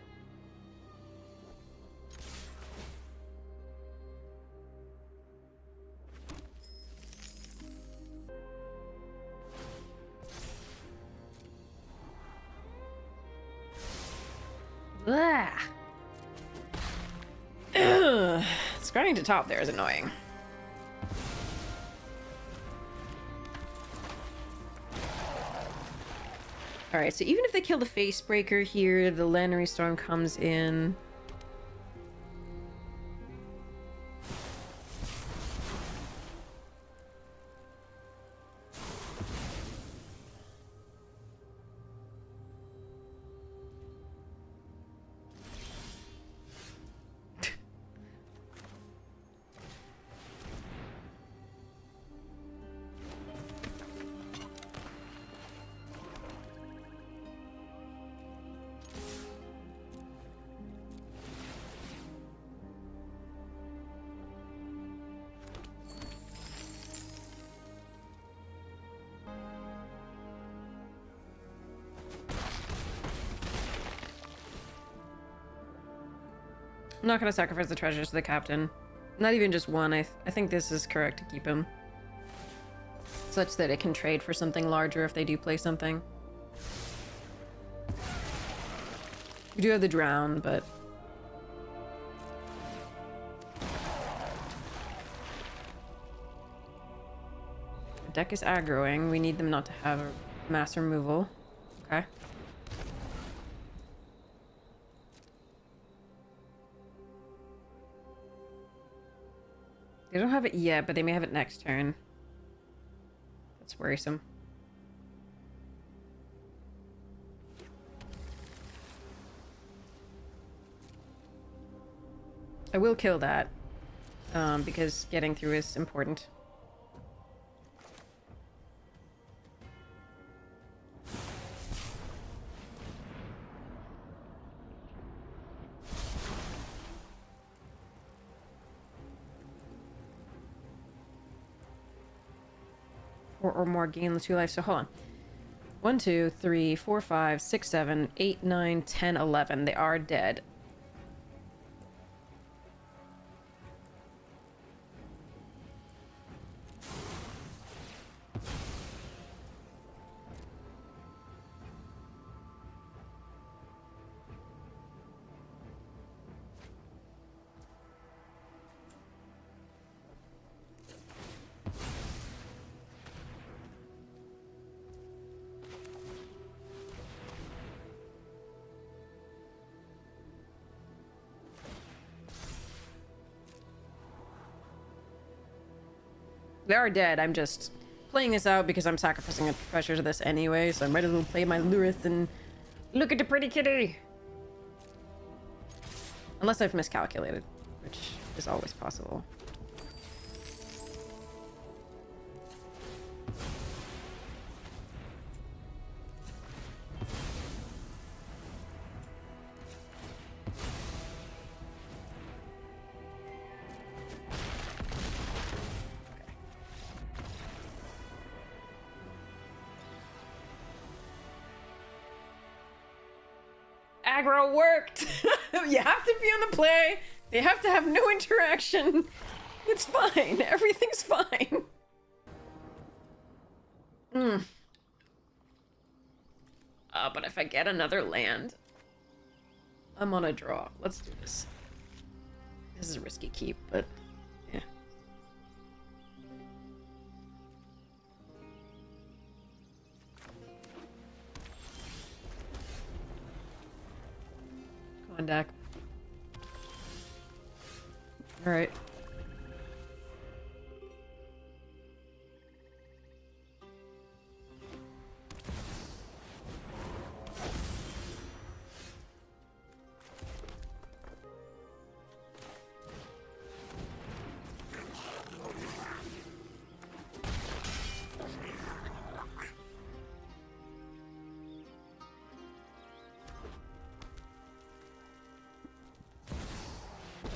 Blah. Ugh. Scrying to top there is annoying. Alright, so even if they kill the Facebreaker here, the Lannery Storm comes in. I'm not gonna sacrifice the treasures to the captain. Not even just one. I think this is correct to keep him. Such that it can trade for something larger if they do play something. We do have the Drown, but... The deck is aggroing. We need them not to have a mass removal. Okay. They don't have it yet, but they may have it next turn. That's worrisome. I will kill that, because getting through is important. Or more gain the 2 life. So hold on. 1, 2, 3, 4, 5, 6, 7, 8, 9, 10, 11. They are dead. They are dead. I'm just playing this out because I'm sacrificing a treasure to this anyway, so I might as well play my Lurith and look at the pretty kitty. Unless I've miscalculated, which is always possible. Aggro worked! You have to be on the play. They have to have no interaction. It's fine. Everything's fine. But if I get another land, I'm on a draw. Let's do this. This is a risky keep, but yeah. Come on, Dak. All right.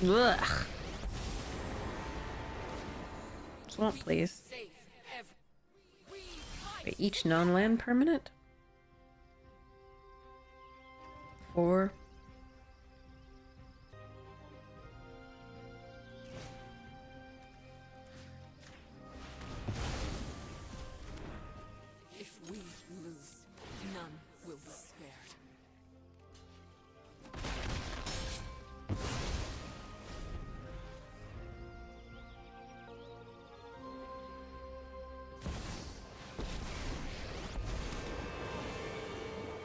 Ugh. Swamp, please. Wait, each non-land permanent? 4. If we lose, none will be spared.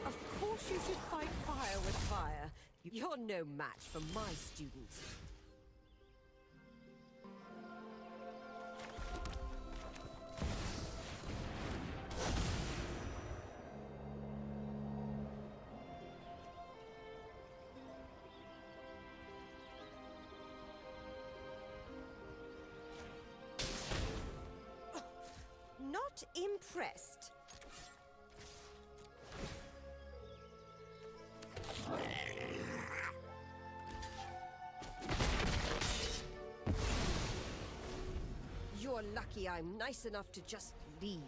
Of course you should fight fire with fire. You're no match for my students. Not impressed. You're lucky I'm nice enough to just leave.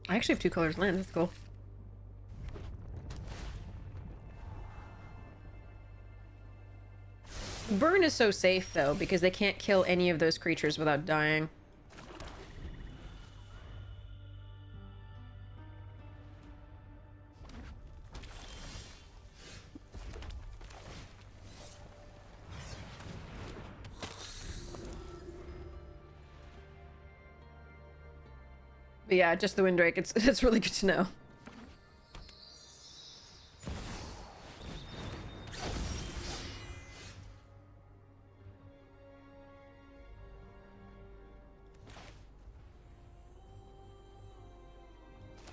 I actually have 2 colors land. That's cool. Burn is so safe, though, because they can't kill any of those creatures without dying. But yeah, just the Windrake. It's really good to know.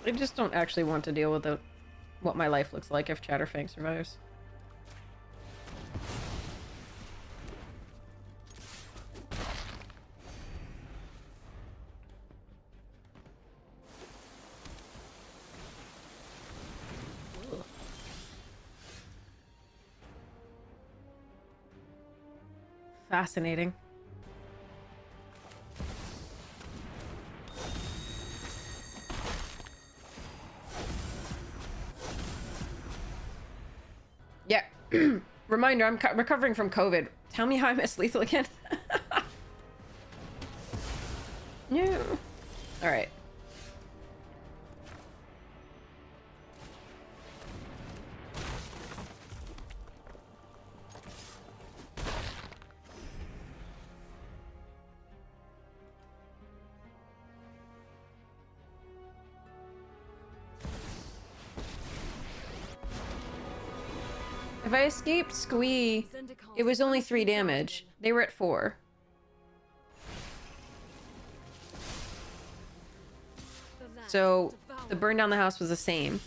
I just don't actually want to deal with what my life looks like if Chatterfang survives. Fascinating. Yeah. Reminder, I'm recovering from COVID. Tell me how I missed lethal again. No. All right. If I escaped Squee, it was only 3 damage. They were at 4. So the burn down the house was the same.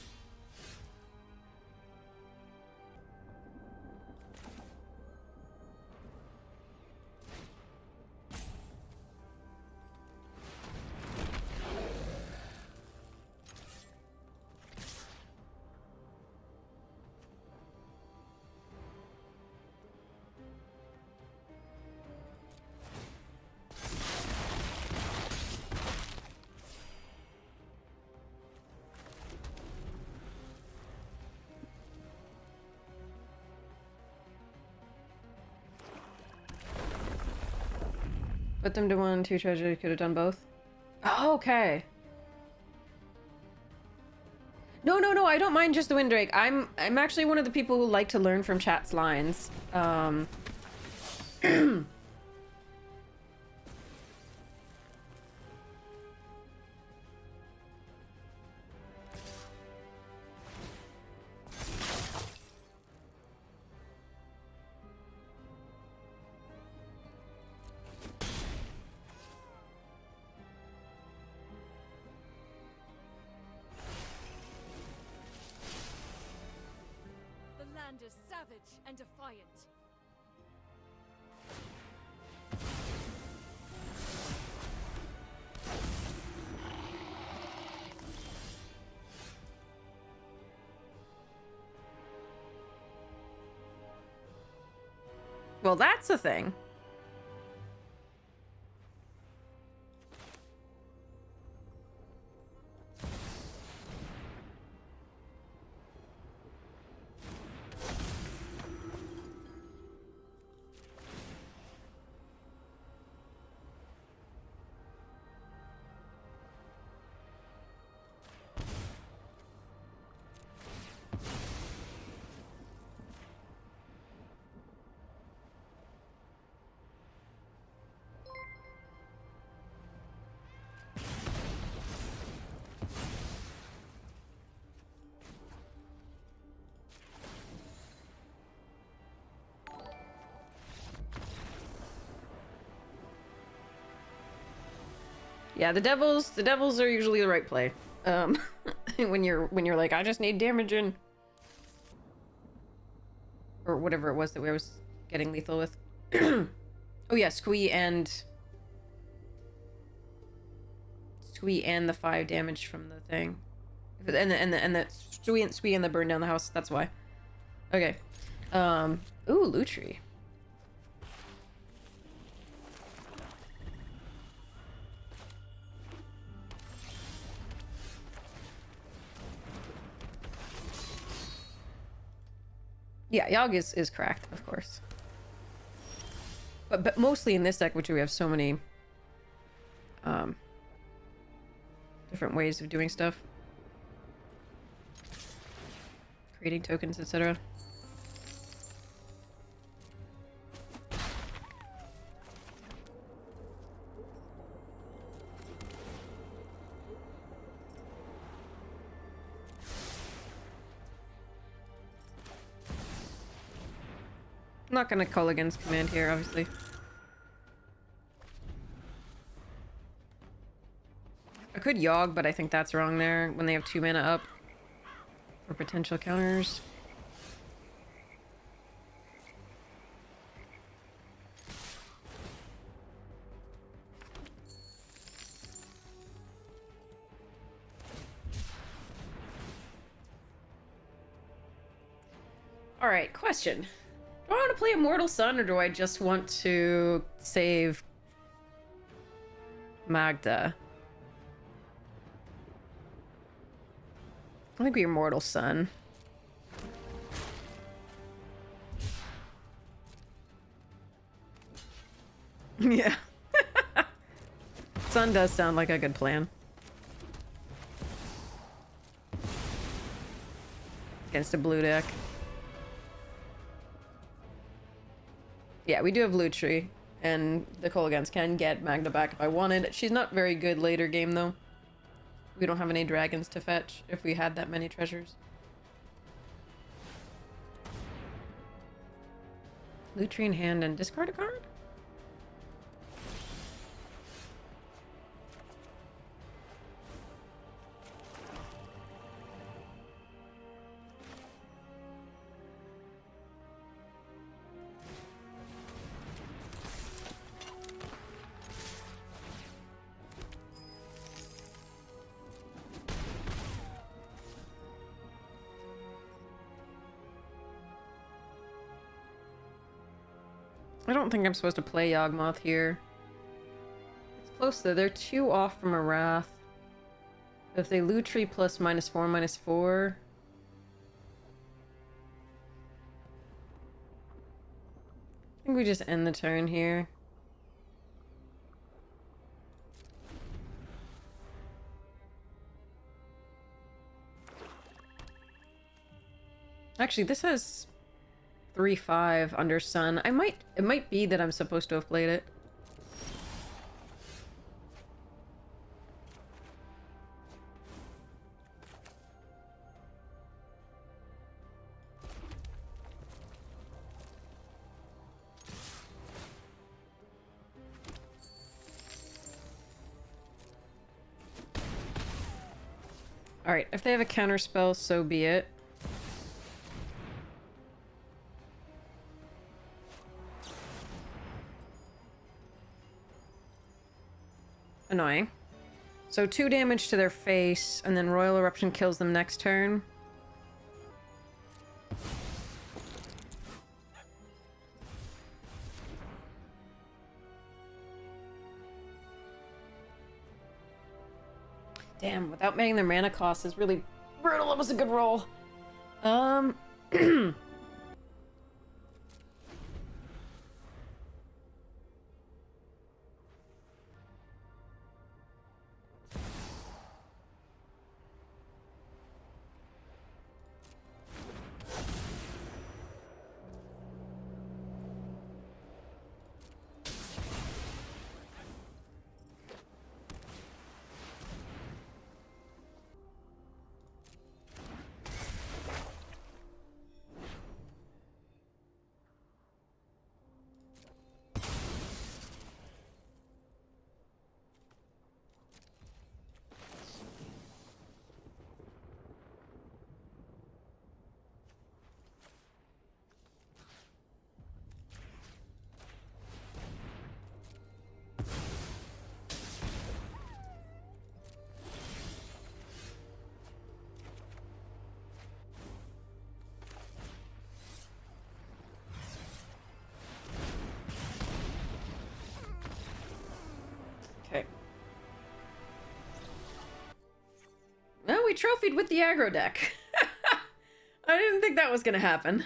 Put them to 1, 2 treasure. You could have done both. Oh, okay. No, no, no. I don't mind just the Windrake. I'm actually one of the people who like to learn from chat's lines. The land is savage and defiant. Well, that's a thing. Yeah, the devils are usually the right play. When you're like, I just need damage in, or whatever it was that I was getting lethal with. Oh yeah, Squee and the 5 damage from the thing, and the Squee and the burn down the house. That's why. Okay. Ooh, Lutri. Yeah, Yogg is cracked, of course. But mostly in this deck, which we have so many different ways of doing stuff. Creating tokens, etc. I'm not gonna call against command here, obviously. I could Yogg, but I think that's wrong there when they have 2 mana up for potential counters. Alright, question. Do I want to play Immortal Sun, or do I just want to save Magda? I think we Immortal Sun. Yeah. Sun does sound like a good plan. Against a blue deck. Yeah, we do have Lutri, and the Kolagans can get Magda back if I wanted. She's not very good later game, though. We don't have any dragons to fetch if we had that many treasures. Lutri in hand and discard a card? I don't think I'm supposed to play Yawgmoth here. It's close though. They're 2 off from a Wrath. If they Lutri plus -4/-4. I think we just end the turn here. Actually, this has 3/5 under Sun. It might be that I'm supposed to have played it. Alright, if they have a counter spell, so be it. Annoying. So 2 damage to their face, and then Royal Eruption kills them next turn. Damn, without making their mana cost is really brutal. That was a good roll. Okay. Well, we trophied with the aggro deck. I didn't think that was gonna happen.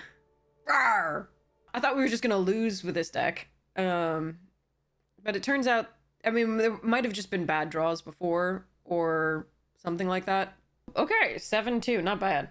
Rawr! I thought we were just gonna lose with this deck. But it turns out, I mean, there might have just been bad draws before or something like that. Okay, 7-2, not bad.